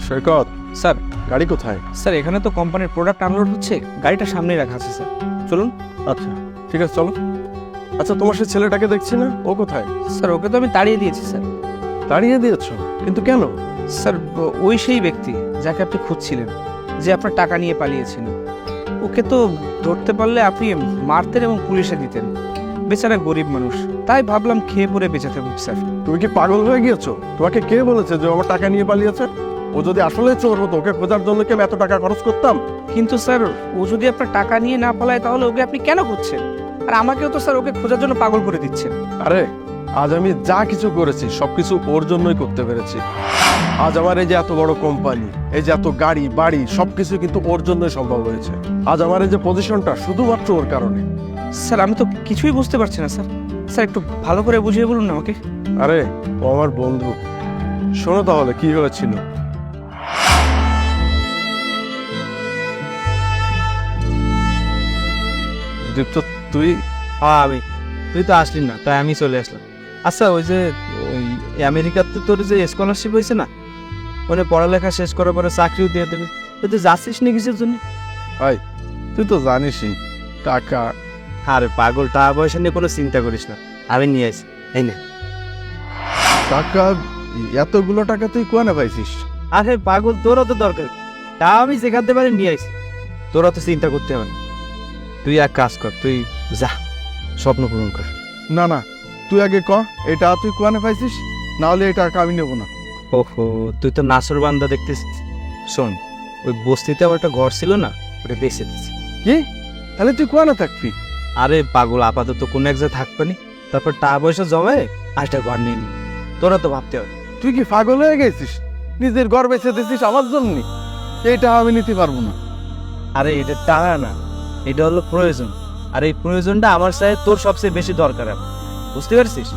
সৈকত, sir গাড়ি কোথায়? Sir এখানে তো কোম্পানির প্রোডাক্ট আনলোড হচ্ছে, গাড়িটা সামনেই রাখা আছে স্যার। চলুন। আচ্ছা ঠিক আছে, চলো। আচ্ছা, তোমার সেই ছেলেটাকে দেখছি না, ও কোথায়? স্যার ওকে তো আমি তাড়িয়ে দিয়েছি স্যার। তাড়িয়ে দিয়েছো? কিন্তু কেন? স্যার ওই সেই ব্যক্তি যাকে আপনি খুঁজছিলেন, যে আপনার টাকা নিয়ে পালিয়েছেন, ওকে তো ধরতে পারলে আপনি মারতেন এবং পুলিশে দিতেন। বেচারা গরিব মানুষ, তাই ভাবলাম খেয়ে পরে বেঁচে থাকুক স্যার। তুমি কি পাগল হয়ে গিয়েছো? তোমাকে কে বলেছে যে ও আমার টাকা নিয়ে পালিয়েছে? ও যদি আসলে চোর হতো, ওকে খোঁজার জন্য কি আমি এত টাকা খরচ করতাম? কিন্তু স্যার ও যদি আপনার টাকা নিয়ে না পালায়, তাহলে ওকে আপনি কেন খুঁজছেন? আর আমাকেও তো স্যার ওকে খোঁজার জন্য পাগল করে দিচ্ছেন। আরে, আজ আমি যা কিছু করেছি সবকিছু ওর জন্যই করতে পেরেছি। আজ আমার এই যে এত বড় কোম্পানি, এই যে এত গাড়ি বাড়ি, সবকিছু কিন্তু ওর জন্যই সম্ভব হয়েছে। আজ আমার এই যে পজিশনটা শুধুমাত্র ওর কারণে। স্যার আমি তো কিছুই বুঝতে পারছি না স্যার। স্যার একটু ভালো করে বুঝিয়ে বলুন না আমাকে। আরে, ও আমার বন্ধু। শোনো তাহলে কি হয়েছিল। দীপ্ত, তুই? হ্যাঁ আমি। তুই তো আসলি না, তাই আমি চলে আসলাম। আচ্ছা, ওই যে ওই আমেরিকাতে তোর যে স্কলারশিপ হয়েছে না, ওখানে পড়ালেখা শেষ করার পরে চাকরিও দিয়ে দেবে, তুই যাচ্ছিস না কিসের জন্য? ভাই, তুই তো জানিসই টাকা। আরে পাগল, টাকা পয়সা নিয়ে কোনো চিন্তা করিস না, আমি নিয়ে আসি। এই না। টাকা? এতগুলো টাকা তুই কোয়ানে পাইছিস? আরে পাগল, তোরও তো দরকার, তা আমি যেখানতে পারি নিয়ে আসি, তোরা তো চিন্তা করতে হবে না। তুই এক কাজ কর, তুই যা স্বপ্ন পূরণ কর। না না, তুই আগে ক, এটা তুই কোয়ানে পাইছিস, না হলে এই টাকা আমি নেবো না। ওহো, তুই তো নাসর বান্দা দেখতেছিস। শোন, ওই বস্তিতে আমার একটা ঘর ছিল না, ওটা বেঁচে দিচ্ছি। কি? তাহলে তুই কোয়ানে থাকবি? আরে পাগল, আপাতত কোন এক জায়গায় থাকবে নি, তারপর টাকা পয়সা জমায় আরেকটা ঘর নিয়ে নি। তোরা তো ভাবতে হবে। তুই কি পাগল হয়ে গেছিস? নিজের ঘর বেঁচে দিছিস আমার জন্য? এইটা আমি নিতে পারবো না। আরে এটা টাকা না, এটা হলো প্রয়োজন। আর এই প্রয়োজনটা আমার চাই তোর সবচেয়ে বেশি দরকার এখন, বুঝতে পারছিস?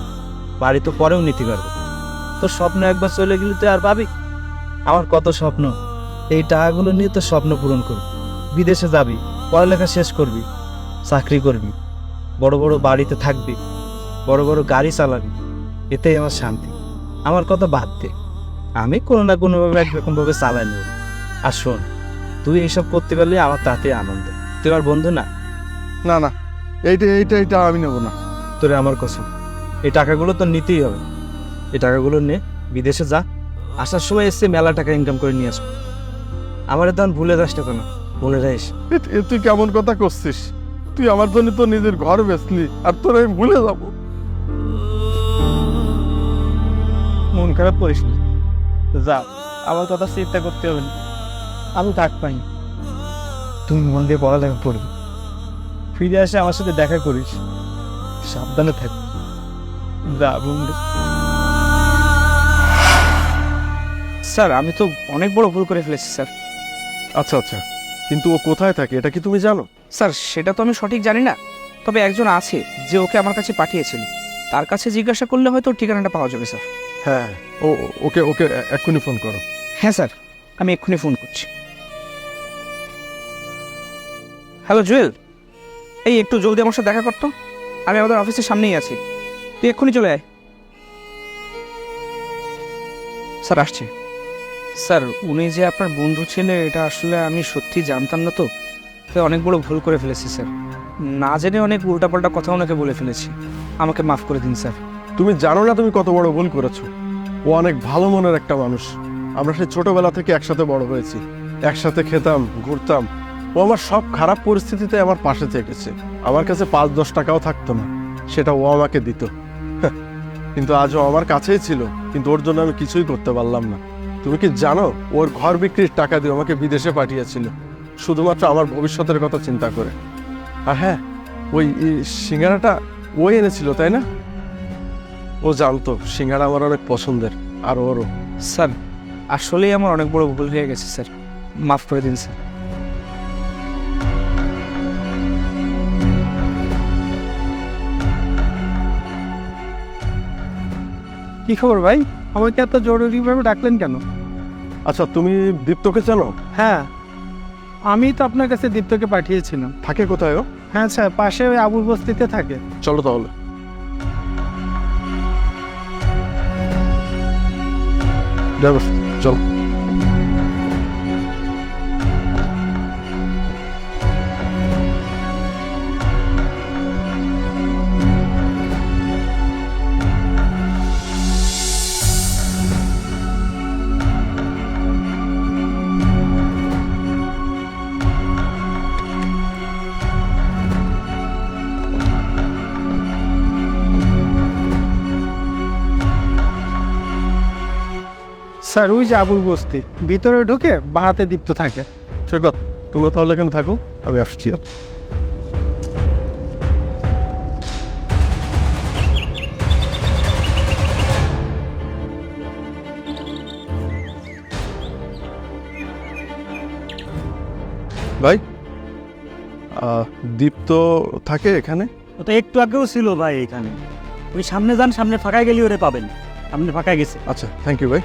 বাড়ি তো পরেও নিতে পারবো, তোর স্বপ্ন একবার চলে গেলে তুই আর পাবি? আমার কত স্বপ্ন, এই টাকাগুলো নিয়ে তোর স্বপ্ন পূরণ করবি। বিদেশে যাবি, পড়ালেখা শেষ করবি, চাকরি করবি, বড় বড় বাড়িতে থাকবি, বড় বড় গাড়ি চালাবি, এতেই আমার শান্তি। আমার কথা বাদ দে, আমি কোনো না কোনোভাবে একরকমভাবে চালাই নেব। আর শোন, তুই এইসব করতে পারলে আমার তাতে আনন্দ। তুই আমার বন্ধু না? না না, এইটা এইটা এইটা আমি নেবো না। তোরে আমার কসম, এই টাকাগুলো তো নিতেই হবে। এই টাকাগুলো নে, বিদেশে যা, আসার সময় এসে মেলা টাকা ইনকাম করে নিয়ে আসবো। আমার তখন ভুলে যাস না কেন, মনে রাখিস। তুই কেমন কথা করছিস? তুই আমার জন্য তো নিজের ঘর বেচলি, আর তোর আমি ভুলে যাবো? মন খারাপ করিস না, যা, আমার কথা চিন্তা করতে হবে না, আমি থাক পাই। তুমি মন দিয়ে পড়ালেখা করবে, ফিরে আসে আমার সাথে দেখা করিস, সাবধানে থাক। যা বন্ধু। স্যার আমি তো অনেক বড় ভুল করে ফেলেছি স্যার। আচ্ছা আচ্ছা, কিন্তু ও কোথায় থাকে এটা কি তুমি জানো? স্যার সেটা তো আমি সঠিক জানি না, তবে একজন আছে যে ওকে আমার কাছে পাঠিয়েছিল, তার কাছে জিজ্ঞাসা করলে হয়তো ওর ঠিকানাটা পাওয়া যাবে স্যার। হ্যাঁ, ও ওকে ওকে এক্ষুনি ফোন করো। হ্যাঁ স্যার, আমি এক্ষুনি ফোন করছি। হ্যালো জুয়েল, এই একটু জলদি আমার সাথে দেখা করতো, আমি আমাদের অফিসের সামনেই আছি, তুই এক্ষুনি চলে আয়। স্যার আসছে। স্যার উনি যে আপনার বন্ধু ছিলেন এটা আসলে আমি সত্যি জানতাম না, তো তাই অনেক বড় ভুল করে ফেলেছি স্যার, না জেনে অনেক উল্টাপাল্টা কথা ওনাকে বলে ফেলেছি, আমাকে মাফ করে দিন স্যার। তুমি জানো না তুমি কত বড় ভুল করেছো। ও অনেক ভালো মনের একটা মানুষ। আমরা সেই ছোটবেলা থেকে একসাথে বড় হয়েছি, একসাথে খেতাম, ঘুরতাম। ও আমার সব খারাপ পরিস্থিতিতে আমার পাশে থেকেছে। আমার কাছে 5-10 টাকাও থাকতো না, সেটা ও আমাকে দিত। কিন্তু আজও আমার কাছেই ছিল, কিন্তু ওর জন্য আমি কিছুই করতে পারলাম না। তুমি কি জানো, ওর ঘর বিক্রির টাকা দিয়ে আমাকে বিদেশে পাঠিয়েছিল, শুধুমাত্র আমার ভবিষ্যতের কথা চিন্তা করে। আর হ্যাঁ, ওই সিঙ্গারাটা ওই এনেছিল, তাই না? ও জানতো সিঙ্গারা আমার অনেক পছন্দের, আর ওরও। স্যার আসলেই আমার অনেক বড় ভুল হয়ে গেছে স্যার, মাফ করে দিন স্যার। কি খবর ভাই, আমাকে এত জরুরিভাবে ডাকলেন কেন? আচ্ছা, তুমি দীপ্তকে জানো? হ্যাঁ, আমি তো আপনার কাছে দীপ্তকে পাঠিয়েছিলাম। থাকে কোথায় ও? হ্যাঁ স্যার, পাশে ওই আবুল বস্তিতে থাকে। চলো তাহলে। চলো। স্যার ওই যে আবুল বস্তি, ভিতরে ঢুকে বাহাতে দীপ্ত থাকে। সৈকত, তুমি তাহলে এখানে থাকো, আমি আসছি। ভাই, দীপ্ত থাকে এখানে? ও তো একটু আগেও ছিল ভাই এখানে। ওই সামনে যান, সামনে ফাঁকায় গেলে ওরে পাবেন। সামনে ফাঁকায় গেছে। আচ্ছা, থ্যাংক ইউ ভাই।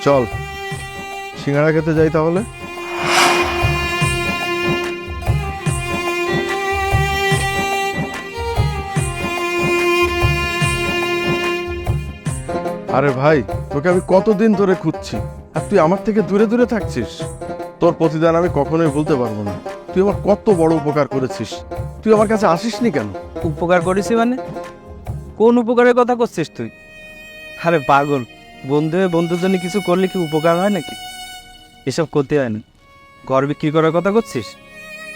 চল সিঙ্গাড়া খেতে যাই তাহলে। আরে ভাই, তোকে আমি কতদিন ধরে খুঁজছি, আর তুই আমার থেকে দূরে দূরে থাকছিস। তোর প্রতিদান আমি কখনোই ভুলতে পারবো না। তুই আমার কত বড় উপকার করেছিস, তুই আমার কাছে আসিসনি কেন? উপকার করেছি মানে? কোন উপকারের কথা করছিস তুই? আরে পাগল, বন্ধু হয়ে বন্ধুর জন্য কিছু করলে কি উপকার হয় নাকি? এসব করতে হয় না। ঘর বিক্রি করার কথা করছিস?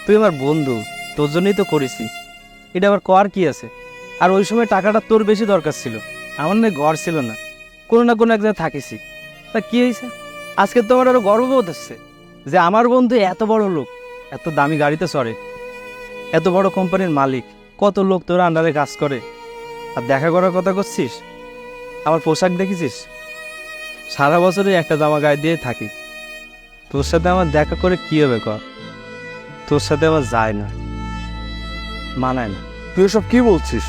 তুই আমার বন্ধু, তোর জন্যই তো করেছি। এটা আবার কর কি আছে? আর ওই সময় টাকাটা তোর বেশি দরকার ছিল, আমার না ঘর ছিল না, কোনো না কোনো এক জায়গায় থাকিসি। তা কি হয়েছে? আজকে তোমার আরো গর্ববোধ হচ্ছে যে আমার বন্ধু এত বড় লোক, এত দামি গাড়িতে চড়ে, এত বড় কোম্পানির মালিক, কত লোক তোর আন্ডারে কাজ করে, আর দেখা করার কথা করছিস? আমার পোশাক দেখেছিস? সারা বছরে একটা জামা গায়ে দিয়ে থাকি। তোর সাথে আমার দেখা করে কি হবে কর? তোর সাথে আমার যায় না, মানায় না। তুই এসব কি বলছিস?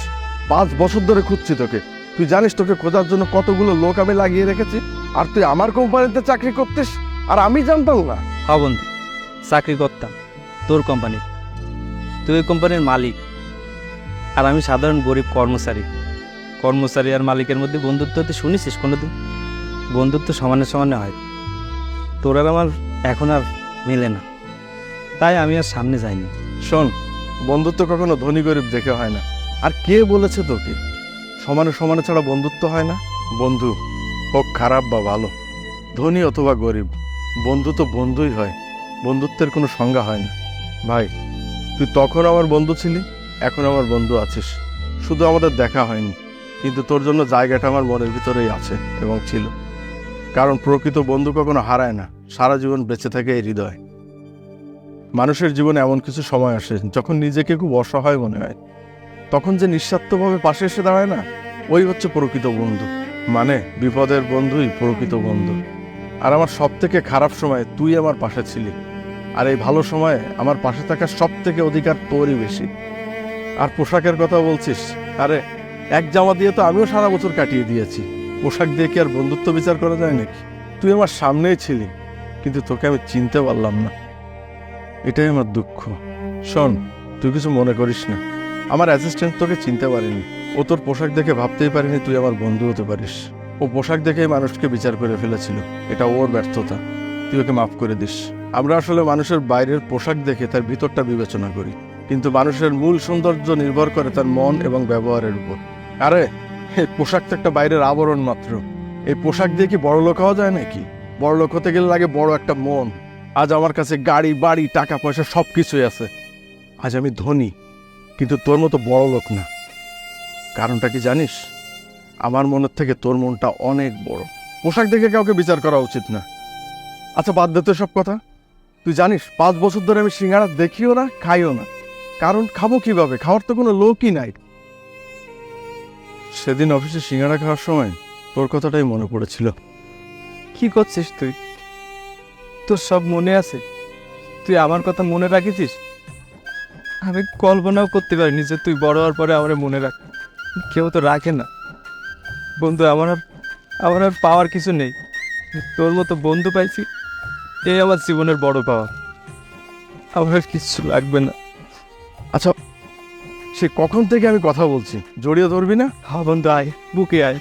5 বছর ধরে খুঁজছি তোকে। তুই জানিস তোকে খোঁজার জন্য কতগুলো লোক আমি লাগিয়ে রেখেছি, আর তুই আমার কোম্পানিতে চাকরি করতিস আর আমি জানতাম না? হ্যাঁ বন্ধু, চাকরি করতাম তোর কোম্পানি। তুই ওই কোম্পানির মালিক, আর আমি সাধারণ গরিব কর্মচারী। কর্মচারী আর মালিকের মধ্যে বন্ধুত্ব তুই শুনেছিস কোনোদিন? বন্ধুত্ব সমানে সমানে হয়। তোর আর আমার এখন আর মেলে না, তাই আমি আর সামনে যাইনি। শোন, বন্ধুত্ব কখনো ধনী গরিব দেখে হয় না। আর কে বলেছে তোকে সমানে সমানে ছাড়া বন্ধুত্ব হয় না? বন্ধু হোক খারাপ বা ভালো, ধনী অথবা গরিব, বন্ধু তো বন্ধুই হয়। বন্ধুত্বের কোনো সংজ্ঞা হয় না। ভাই, তুই তখন আমার বন্ধু ছিলি, এখন আমার বন্ধু আছিস। শুধু আমাদের দেখা হয়নি, কিন্তু তোর জন্য জায়গাটা আমার মনের ভিতরেই আছে এবং ছিল। কারণ প্রকৃত বন্ধু কখনো হারায় না, সারা জীবন বেঁচে থাকে এই হৃদয়। মানুষের জীবনে এমন কিছু সময় আসে যখন নিজেকে খুব অসহায় মনে হয়, তখন যে নিঃস্বার্থভাবে পাশে এসে দাঁড়ায় না, ওই হচ্ছে প্রকৃত বন্ধু। মানে বিপদের বন্ধুই প্রকৃত বন্ধু। আর আমার সব থেকে খারাপ সময় তুই আমার পাশে ছিলি, আর এই ভালো সময়ে আমার পাশে থাকার সব থেকে অধিকার তোরই বেশি। আর পোশাকের কথা বলছিস, আরে এক জামা দিয়ে তো আমিও সারা বছর কাটিয়ে দিয়েছি। পোশাক দিয়ে কি আর বন্ধুত্ব বিচার করা যায় নাকি? তুই আমার সামনেই ছিলি, কিন্তু তোকে আমি চিনতে পারলাম না, এটাই আমার দুঃখ। শোন, তুই কিছু মনে করিস না, আমার অ্যাসিস্ট্যান্ট তোকে চিনতে পারেনি। ও তোর পোশাক দেখে ভাবতেই পারেনি তুই আমার বন্ধু হতে পারিস। ও পোশাক দেখেই মানুষকে বিচার করে ফেলেছিল, এটা ওর ব্যর্থতা। তুই ওকে মাফ করে দিস। আমরা আসলে মানুষের বাইরের পোশাক দেখে তার ভিতরটা বিবেচনা করি, কিন্তু মানুষের মূল সৌন্দর্য নির্ভর করে তার মন এবং ব্যবহারের উপর। আরে এই পোশাক তো একটা বাইরের আবরণ মাত্র। এই পোশাক দিয়ে কি বড়লোক হওয়া যায় নাকি? বড়লোক হতে গেলে লাগে বড় একটা মন। আজ আমার কাছে গাড়ি বাড়ি টাকা পয়সা সব কিছুই আছে, আজ আমি ধনী, কিন্তু তোর মতো বড় লোক না। কারণটা কি জানিস? আমার মনের থেকে তোর মনটা অনেক বড়। পোশাক দেখে কাউকে বিচার করা উচিত না। আচ্ছা বাদ দে তো সব কথা। তুই জানিস 5 বছর ধরে আমি সিঙ্গাড়া দেখিও না, খাইও না। কারণ খাবো কিভাবে? খাওয়ার তো কোনো লোকই নাই। সেদিন অফিসে সিঙ্গাড়া খাওয়ার সময় তোর কথাটাই মনে পড়েছিল। কি করছিস তুই? তোর সব মনে আছে? তুই আমার কথা মনে রাখিস? আমি কল্পনাও করতে পারিনি যে তুই বড় হওয়ার পরে আমার মনে রাখ। কেউ তো রাখে না বন্ধু। আমার আর পাওয়ার কিছু নেই, তোর মতো বন্ধু পাইছি, এই আমার জীবনের বড় পাওয়া। আমার আর কিচ্ছু লাগবে না। আচ্ছা, সে কখন থেকে আমি কথা বলছি, জড়িয়ে ধরবি না? হ্যাঁ বন্ধু, আয় বুকে আয়।